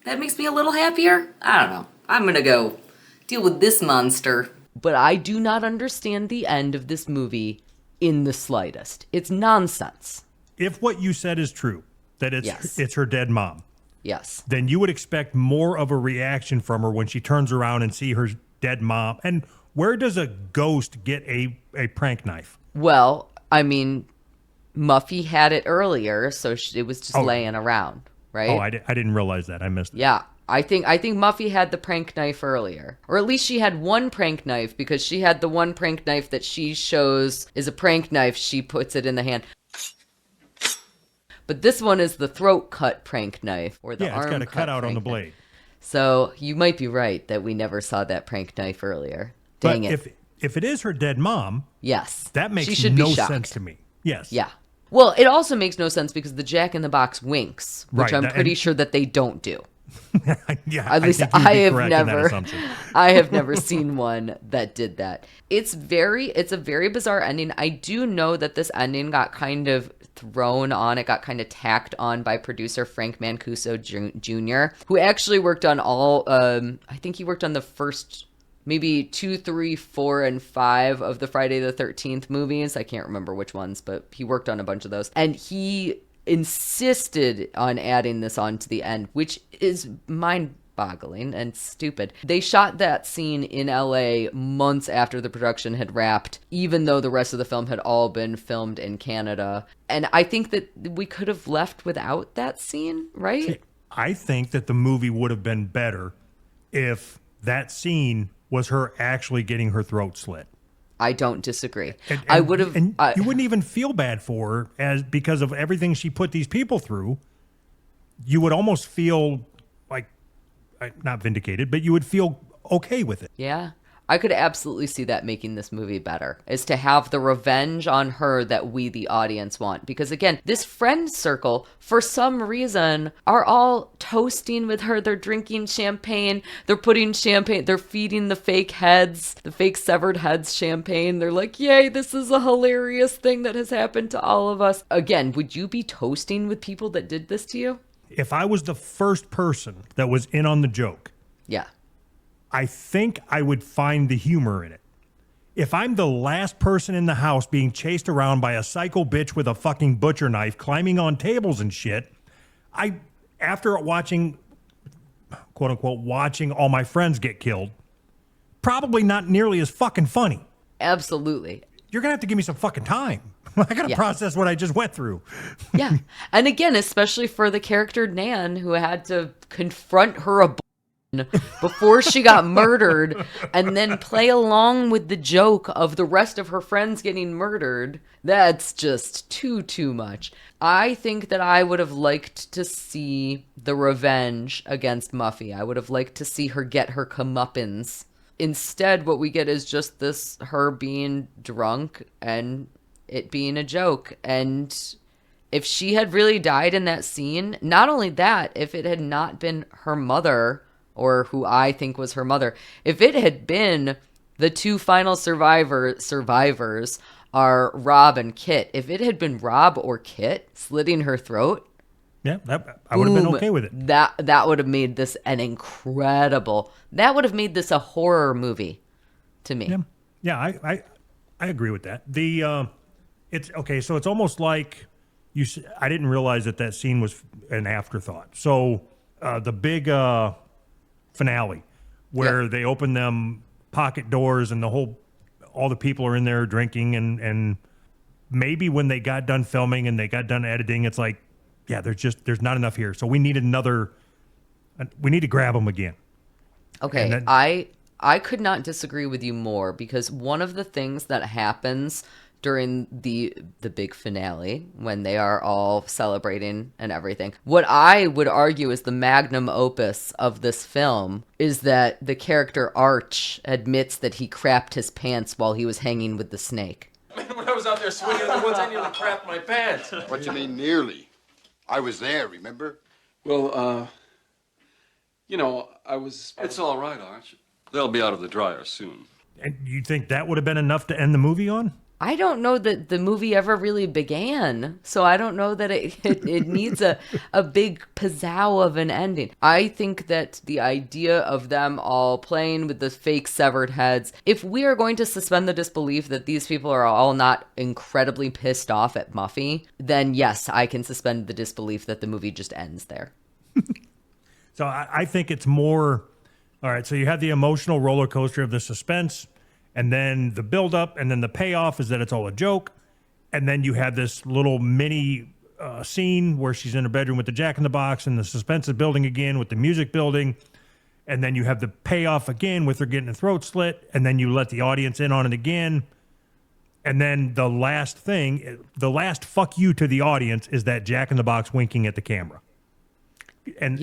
That makes me a little happier. I don't know. I'm gonna go deal with this monster. But I do not understand the end of this movie in the slightest. It's nonsense. If what you said is true, that it's her dead mom. Yes. Then you would expect more of a reaction from her when she turns around and see her dead mom. And where does a ghost get a prank knife? Well, I mean, Muffy had it earlier, so it was just laying around, right? Oh, I didn't realize that. I missed it. Yeah. I think Muffy had the prank knife earlier. Or at least she had one prank knife, because she had the one prank knife that she shows is a prank knife. She puts it in the hand. But this one is the throat cut prank knife, or the arm cut. Yeah, it's got a cutout on the blade. Knife. So you might be right that we never saw that prank knife earlier. Dang it. If it is her dead mom, yes, that makes she should no be shocked. sense to me. Yes. Yeah. Well, it also makes no sense because the Jack in the Box winks, which I'm pretty sure that they don't do. Yeah, at least I have never seen one that did that. It's a very bizarre ending. I do know that this ending got kind of thrown on. It got kind of tacked on by producer Frank Mancuso Jr., who actually worked on all, I think he worked on the first maybe 2, 3, 4, and 5 of the Friday the 13th movies. I can't remember which ones, but he worked on a bunch of those. And he insisted on adding this on to the end, which is mind-boggling and stupid. They shot that scene in LA months after the production had wrapped, even though the rest of the film had all been filmed in Canada. And I think that we could have left without that scene, right? See, I think that the movie would have been better if that scene was her actually getting her throat slit. I don't disagree. I would have, and you wouldn't even feel bad for her because of everything she put these people through. You would almost feel like not vindicated, but you would feel okay with it. Yeah. I could absolutely see that making this movie better, is to have the revenge on her that we, the audience, want. Because again, this friend circle, for some reason, are all toasting with her. They're drinking champagne. They're putting champagne. They're feeding the fake heads, the fake severed heads champagne. They're like, yay, this is a hilarious thing that has happened to all of us. Again, would you be toasting with people that did this to you? If I was the first person that was in on the joke. Yeah. I think I would find the humor in it. If I'm the last person in the house being chased around by a psycho bitch with a fucking butcher knife climbing on tables and shit, after watching, quote unquote, watching all my friends get killed, probably not nearly as fucking funny. Absolutely. You're going to have to give me some fucking time. I got to process what I just went through. Yeah. And again, especially for the character Nan, who had to confront her before she got murdered and then play along with the joke of the rest of her friends getting murdered. That's just too much. I think that I would have liked to see the revenge against Muffy. I would have liked to see her get her comeuppance. Instead, what we get is just her being drunk and it being a joke. And if she had really died in that scene, not only that, if it had not been her mother, or who I think was her mother, if it had been the two final survivors are Rob and Kit, if it had been Rob or Kit slitting her throat, yeah, I would have been okay with it. That would have made this that would have made this a horror movie to me. Yeah, I agree with that. It's okay, so it's almost like I didn't realize that scene was an afterthought. So the big finale where they open them pocket doors and all the people are in there drinking and maybe when they got done filming and they got done editing, it's like, yeah, there's not enough here. So we need to grab them again. Okay. I could not disagree with you more, because one of the things that happens during the big finale, when they are all celebrating and everything, what I would argue is the magnum opus of this film is that the character Arch admits that he crapped his pants while he was hanging with the snake. When I was out there swinging in the woods, I nearly crapped my pants. What you mean nearly? I was there, remember? Well, I was... It's all right, Arch. They'll be out of the dryer soon. And you think that would have been enough to end the movie on? I don't know that the movie ever really began, so I don't know that it needs a big pizzow of an ending. I think that the idea of them all playing with the fake severed heads, if we are going to suspend the disbelief that these people are all not incredibly pissed off at Muffy, then yes, I can suspend the disbelief that the movie just ends there. So I think it's more, all right, so you have the emotional roller coaster of the suspense, and then the buildup, and then the payoff is that it's all a joke. And then you have this little mini scene where she's in her bedroom with the Jack-in-the-Box, and the suspense is building again with the music building. And then you have the payoff again with her getting her throat slit, and then you let the audience in on it again. And then the last thing, the last fuck you to the audience is that Jack-in-the-Box winking at the camera. And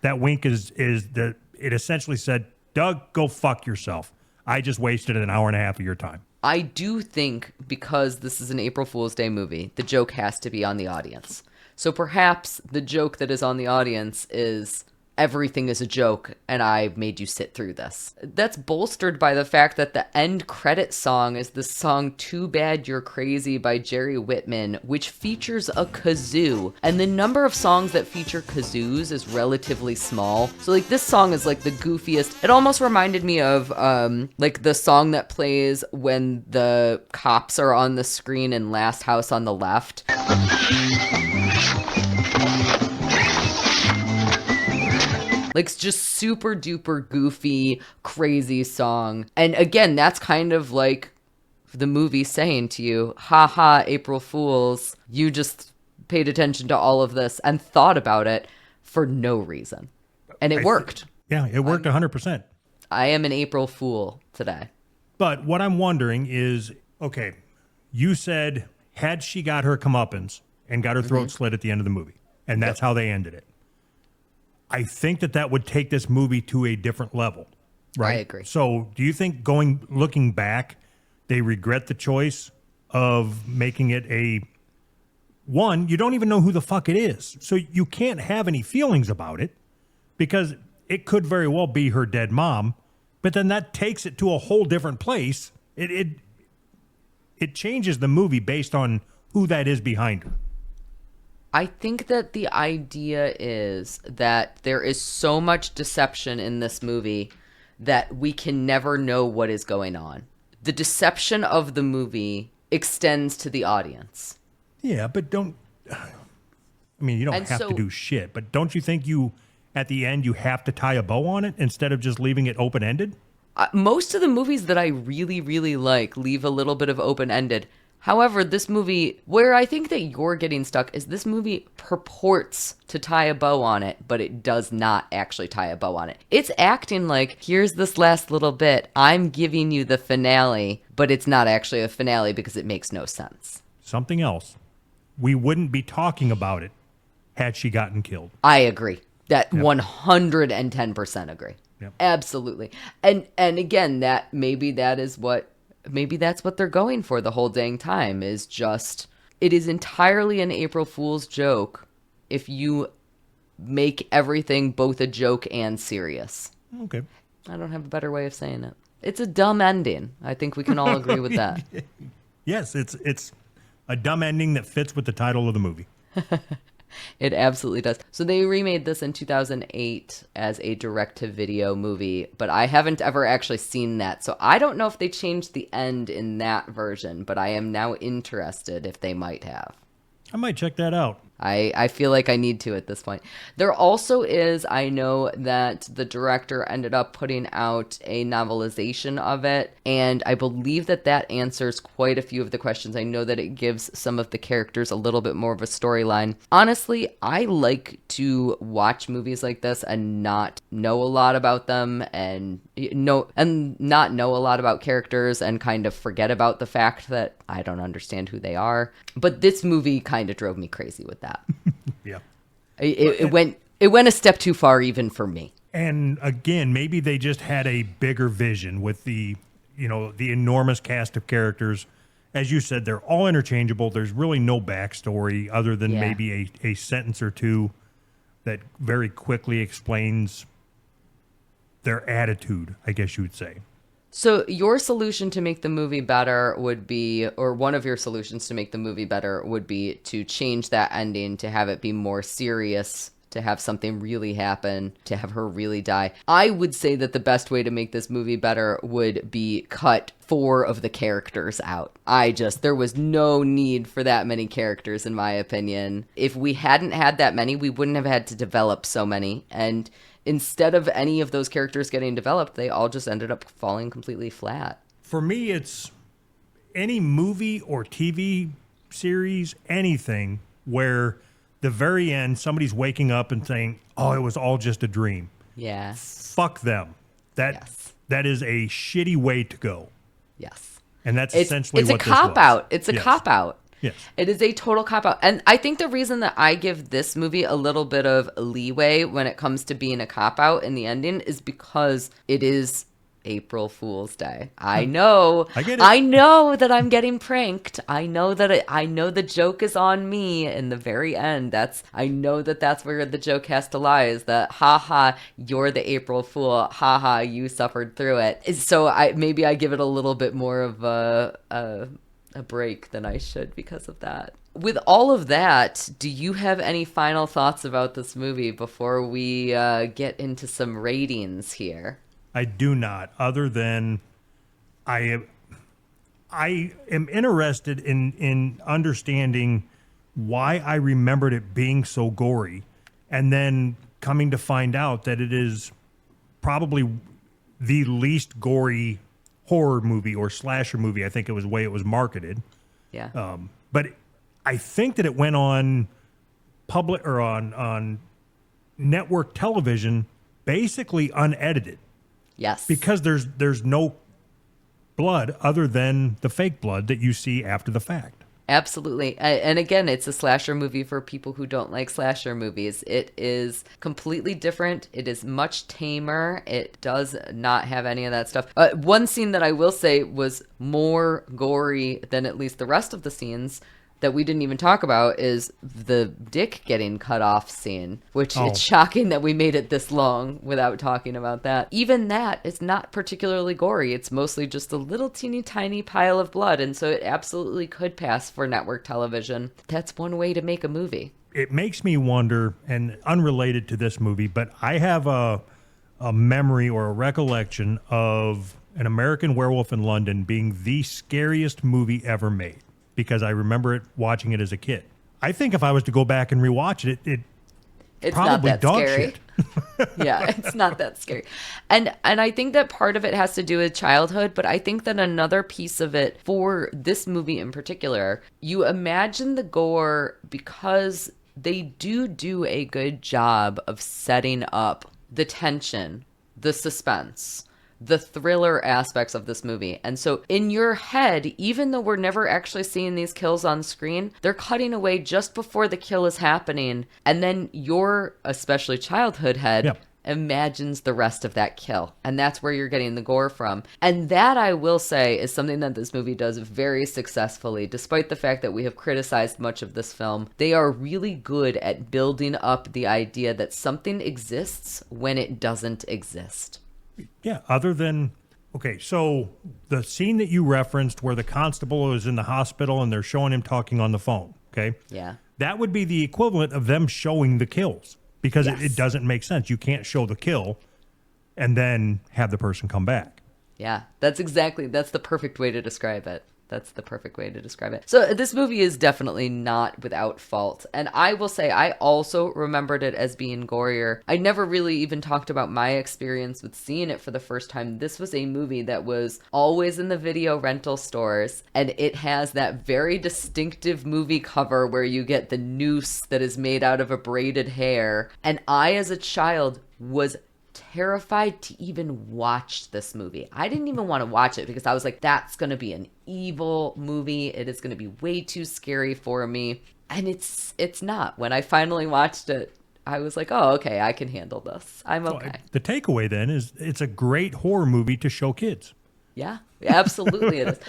that wink is it essentially said, Doug, go fuck yourself. I just wasted an hour and a half of your time. I do think, because this is an April Fool's Day movie, the joke has to be on the audience. So perhaps the joke that is on the audience is everything is a joke and I made you sit through this. That's bolstered by the fact that the end credit song is the song Too Bad You're Crazy by Jerry Whitman, which features a kazoo. And the number of songs that feature kazoos is relatively small. So like this song is like the goofiest. It almost reminded me of like the song that plays when the cops are on the screen in Last House on the Left. Like, it's just super duper goofy, crazy song. And again, that's kind of like the movie saying to you, haha, April Fools, you just paid attention to all of this and thought about it for no reason. And it worked. Yeah, it worked 100%. I am an April Fool today. But what I'm wondering is, okay, you said, had she got her comeuppance and got her throat slit at the end of the movie, and that's how they ended it. I think that would take this movie to a different level, right? I agree. So do you think looking back, they regret the choice of making it one, you don't even know who the fuck it is. So you can't have any feelings about it because it could very well be her dead mom, but then that takes it to a whole different place. It changes the movie based on who that is behind her. I think that the idea is that there is so much deception in this movie that we can never know what is going on. The deception of the movie extends to the audience. Yeah, but you don't have to do shit, but don't you think at the end, you have to tie a bow on it instead of just leaving it open-ended? Most of the movies that I really, really like leave a little bit of open-ended. However, this movie, where I think that you're getting stuck, is this movie purports to tie a bow on it, but it does not actually tie a bow on it. It's acting like, here's this last little bit, I'm giving you the finale, but it's not actually a finale because it makes no sense. Something else. We wouldn't be talking about it had she gotten killed. I agree. That 110% agree. Yep. Absolutely. And again, maybe that's what they're going for the whole dang time, is just, it is entirely an April Fool's joke if you make everything both a joke and serious. Okay. I don't have a better way of saying it. It's a dumb ending. I think we can all agree with that. Yes, it's a dumb ending that fits with the title of the movie. It absolutely does. So they remade this in 2008 as a direct-to-video movie, but I haven't ever actually seen that. So I don't know if they changed the end in that version, but I am now interested if they might have. I might check that out. I feel like I need to at this point. There also is, I know that the director ended up putting out a novelization of it, and I believe that that answers quite a few of the questions. I know that it gives some of the characters a little bit more of a storyline. Honestly, I like to watch movies like this and not know a lot about them and not know a lot about characters and kind of forget about the fact that I don't understand who they are. But this movie kind of drove me crazy with that. Yeah. It went a step too far even for me. And again, maybe they just had a bigger vision with the enormous cast of characters. As you said, they're all interchangeable. There's really no backstory other than maybe a sentence or two that very quickly explains their attitude, I guess you would say. So your solution to make the movie better would be, or one of your solutions to make the movie better would be to change that ending, to have it be more serious, to have something really happen, to have her really die. I would say that the best way to make this movie better would be cut 4 of the characters out. There was no need for that many characters, in my opinion. If we hadn't had that many, we wouldn't have had to develop so many. And instead of any of those characters getting developed, they all just ended up falling completely flat. For me, it's any movie or TV series, anything where the very end, somebody's waking up and saying, "Oh, it was all just a dream." Yeah. Fuck them. That is a shitty way to go. Yes. And that's essentially what this was. It's a cop-out. It's a cop-out. Yes. It is a total cop-out. And I think the reason that I give this movie a little bit of leeway when it comes to being a cop-out in the ending is because it is April Fool's Day. I know. I get it. I know that I'm getting pranked. I know that I know the joke is on me in the very end. I know that that's where the joke has to lie, is that haha, you're the April Fool. Haha, you suffered through it. So maybe I give it a little bit more of a break than I should because of that. With all of that, do you have any final thoughts about this movie before we get into some ratings here? I do not, other than I am interested in understanding why I remembered it being so gory, and then coming to find out that it is probably the least gory horror movie or slasher movie. I think it was the way it was marketed. Yeah. But I think that it went on public or on network television basically unedited. Yes. Because there's no blood other than the fake blood that you see after the fact. Absolutely. And again, it's a slasher movie for people who don't like slasher movies. It is completely different. It is much tamer. It does not have any of that stuff. One scene that I will say was more gory than at least the rest of the scenes that we didn't even talk about is the dick getting cut off scene, which it's shocking that we made it this long without talking about that. Even that is not particularly gory. It's mostly just a little teeny tiny pile of blood, and so it absolutely could pass for network television. That's one way to make a movie. It makes me wonder, and unrelated to this movie, but I have a memory or a recollection of An American Werewolf in London being the scariest movie ever made, because I remember watching it as a kid. I think if I was to go back and rewatch it, it's probably not that dog scary. shit. Yeah, it's not that scary. And I think that part of it has to do with childhood, but I think that another piece of it for this movie in particular, you imagine the gore because they do a good job of setting up the tension, the suspense, the thriller aspects of this movie. And so in your head, even though we're never actually seeing these kills on screen, they're cutting away just before the kill is happening. And then your, especially childhood head, imagines the rest of that kill. And that's where you're getting the gore from. And that, I will say, is something that this movie does very successfully. Despite the fact that we have criticized much of this film, they are really good at building up the idea that something exists when it doesn't exist. Yeah, other than, okay, so the scene that you referenced where the constable is in the hospital and they're showing him talking on the phone, okay? Yeah. That would be the equivalent of them showing the kills, because it doesn't make sense. You can't show the kill and then have the person come back. Yeah, that's the perfect way to describe it. That's the perfect way to describe it. So this movie is definitely not without fault. And I will say, I also remembered it as being gorier. I never really even talked about my experience with seeing it for the first time. This was a movie that was always in the video rental stores. And it has that very distinctive movie cover where you get the noose that is made out of a braided hair. And I, as a child, was terrified to even watch this movie. I didn't even want to watch it because I was like, that's going to be an evil movie. It is going to be way too scary for me. And it's not. When I finally watched it, I was like, oh, okay, I can handle this. I'm okay. So the takeaway then is it's a great horror movie to show kids. Yeah, absolutely it is.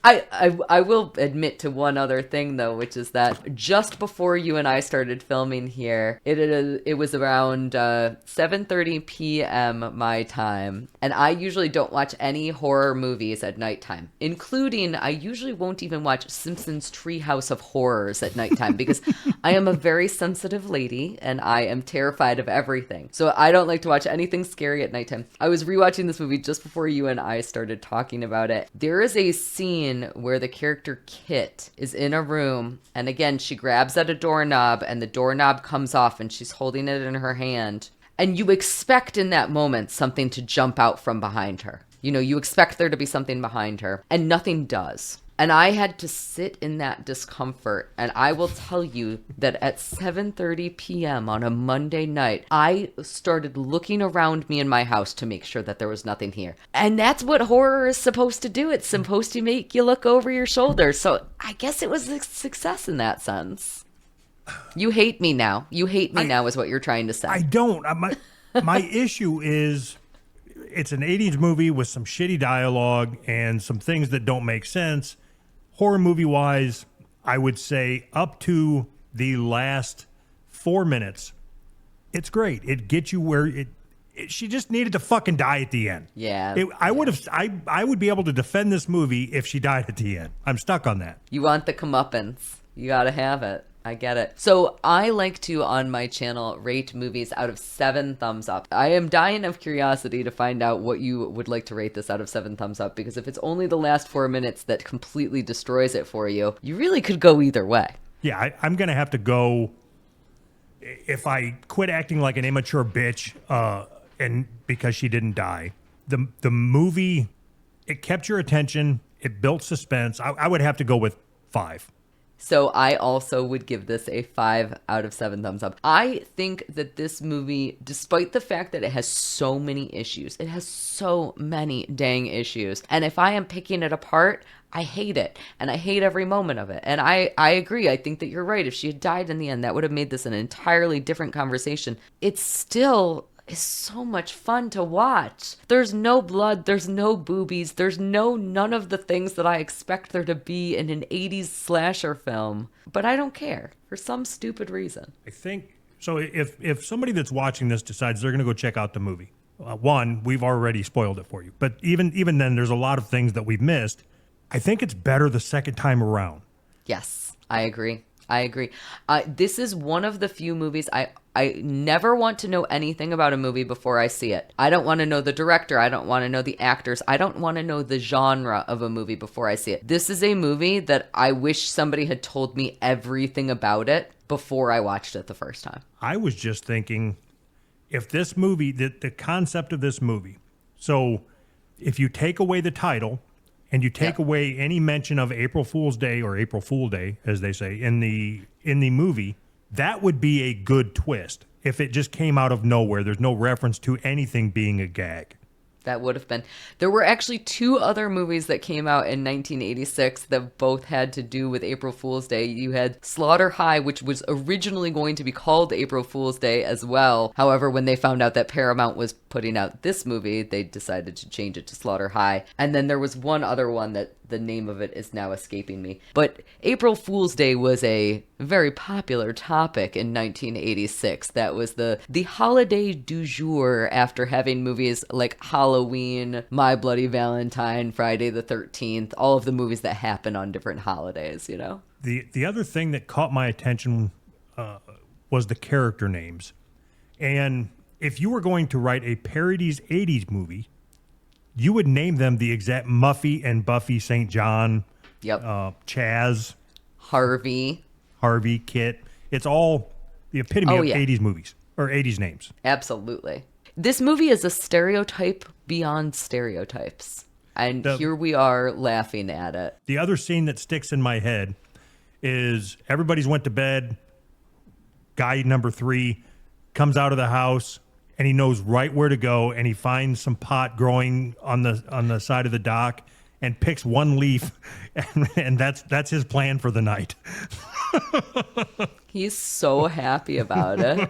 I will admit to one other thing, though, which is that just before you and I started filming here, it was around 7:30 p.m. my time, and I usually don't watch any horror movies at nighttime, including I usually won't even watch Simpsons Treehouse of Horrors at nighttime because I am a very sensitive lady, and I am terrified of everything. So I don't like to watch anything scary at nighttime. I was rewatching this movie just before you and I started talking about it. There is a scene where the character Kit is in a room, and again she grabs at a doorknob and the doorknob comes off and she's holding it in her hand, and you expect in that moment something to jump out from behind her. You expect there to be something behind her, and nothing does. And I had to sit in that discomfort. And I will tell you that at 7:30 p.m. on a Monday night, I started looking around me in my house to make sure that there was nothing here. And that's what horror is supposed to do. It's supposed to make you look over your shoulder. So I guess it was a success in that sense. You hate me now. You hate me now is what you're trying to say. I don't. My issue is it's an 80s movie with some shitty dialogue and some things that don't make sense. Horror movie wise, I would say up to the last 4 minutes, it's great. It gets you where she just needed to fucking die at the end. Yeah. I would be able to defend this movie if she died at the end. I'm stuck on that. You want the comeuppance. You gotta have it. I get it. So I like to, on my channel, rate movies out of 7 thumbs up. I am dying of curiosity to find out what you would like to rate this out of 7 thumbs up, because if it's only the last 4 minutes that completely destroys it for you, you really could go either way. Yeah, I'm going to have to go, if I quit acting like an immature bitch and because she didn't die, the movie, it kept your attention, it built suspense. I would have to go with 5. So I also would give this a 5 out of 7 thumbs up. I think that this movie, despite the fact that it has so many issues, it has so many dang issues. And if I am picking it apart, I hate it. And I hate every moment of it. And I agree. I think that you're right. If she had died in the end, that would have made this an entirely different conversation. It's still is so much fun to watch. There's no blood, there's no boobies, there's none of the things that I expect there to be in an 80s slasher film. But I don't care for some stupid reason. I think so. If somebody that's watching this decides they're going to go check out the movie, one, we've already spoiled it for you. But even then, there's a lot of things that we've missed. I think it's better the second time around. Yes, I agree. This is one of the few movies I never want to know anything about a movie before I see it. I don't want to know the director. I don't want to know the actors. I don't want to know the genre of a movie before I see it. This is a movie that I wish somebody had told me everything about it before I watched it the first time. I was just thinking, if this movie, the concept of this movie, so if you take away the title and you take away any mention of April Fool's Day or April Fool Day, as they say, in the movie, that would be a good twist. If it just came out of nowhere, there's no reference to anything being a gag. That would have been. There were actually 2 other movies that came out in 1986 that both had to do with April Fool's Day. You had Slaughter High, which was originally going to be called April Fool's Day as well. However, when they found out that Paramount was putting out this movie, they decided to change it to Slaughter High. And then there was one other one that the name of it is now escaping me. But April Fool's Day was a very popular topic in 1986. That was the holiday du jour after having movies like Halloween, My Bloody Valentine, Friday the 13th, all of the movies that happen on different holidays, you know? The other thing that caught my attention was the character names. And if you were going to write a parodies 80s movie, you would name them the exact Muffy and Buffy St. John, Yep. Chaz. Harvey, Kit. It's all the epitome of yeah. 80s movies or 80s names. Absolutely. This movie is a stereotype beyond stereotypes. And here we are laughing at it. The other scene that sticks in my head is everybody's went to bed. Guy number 3 comes out of the house and he knows right where to go, and he finds some pot growing on the side of the dock and picks one leaf, and that's his plan for the night. He's so happy about it.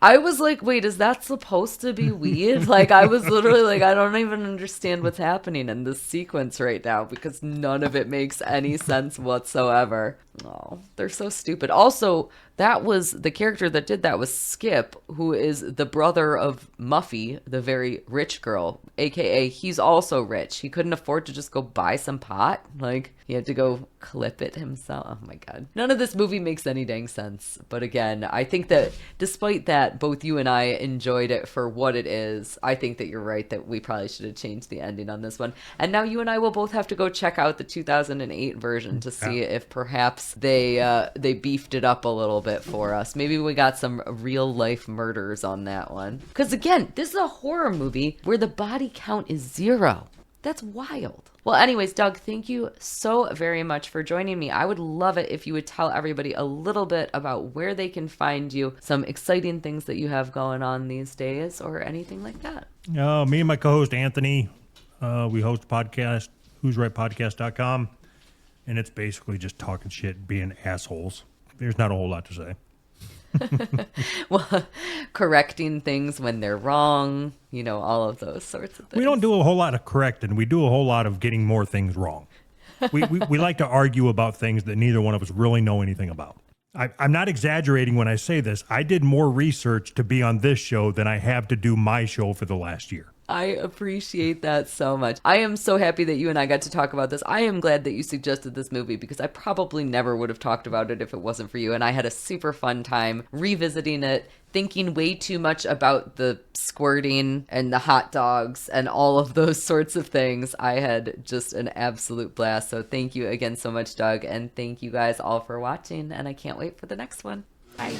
I was like, wait, is that supposed to be weed? Like, I was literally like, I don't even understand what's happening in this sequence right now because none of it makes any sense whatsoever. Oh, they're so stupid. Also, that was the character that did that was Skip, who is the brother of Muffy, the very rich girl, aka he's also rich. He couldn't afford to just go buy some pot. Like, he had to go clip it himself. Oh my God. None of this movie makes any dang sense. But again, I think that despite that, both you and I enjoyed it for what it is. I think that you're right that we probably should have changed the ending on this one. And now you and I will both have to go check out the 2008 version to see if perhaps they beefed it up a little bit for us. Maybe we got some real life murders on that one. Because again, this is a horror movie where the body count is 0. That's wild. Well, anyways, Doug, thank you so very much for joining me. I would love it if you would tell everybody a little bit about where they can find you, some exciting things that you have going on these days, or anything like that. Me and my co-host Anthony, we host a podcast, who'srightpodcast.com, and it's basically just talking shit, being assholes. There's not a whole lot to say. Well, correcting things when they're wrong, all of those sorts of things. We don't do a whole lot of correcting. We do a whole lot of getting more things wrong. We like to argue about things that neither one of us really know anything about. I'm not exaggerating when I say this. I did more research to be on this show than I have to do my show for the last year. I appreciate that so much. I am so happy that you and I got to talk about this. I am glad that you suggested this movie because I probably never would have talked about it if it wasn't for you. And I had a super fun time revisiting it, thinking way too much about the squirting and the hot dogs and all of those sorts of things. I had just an absolute blast. So thank you again so much, Doug. And thank you guys all for watching. And I can't wait for the next one. Bye.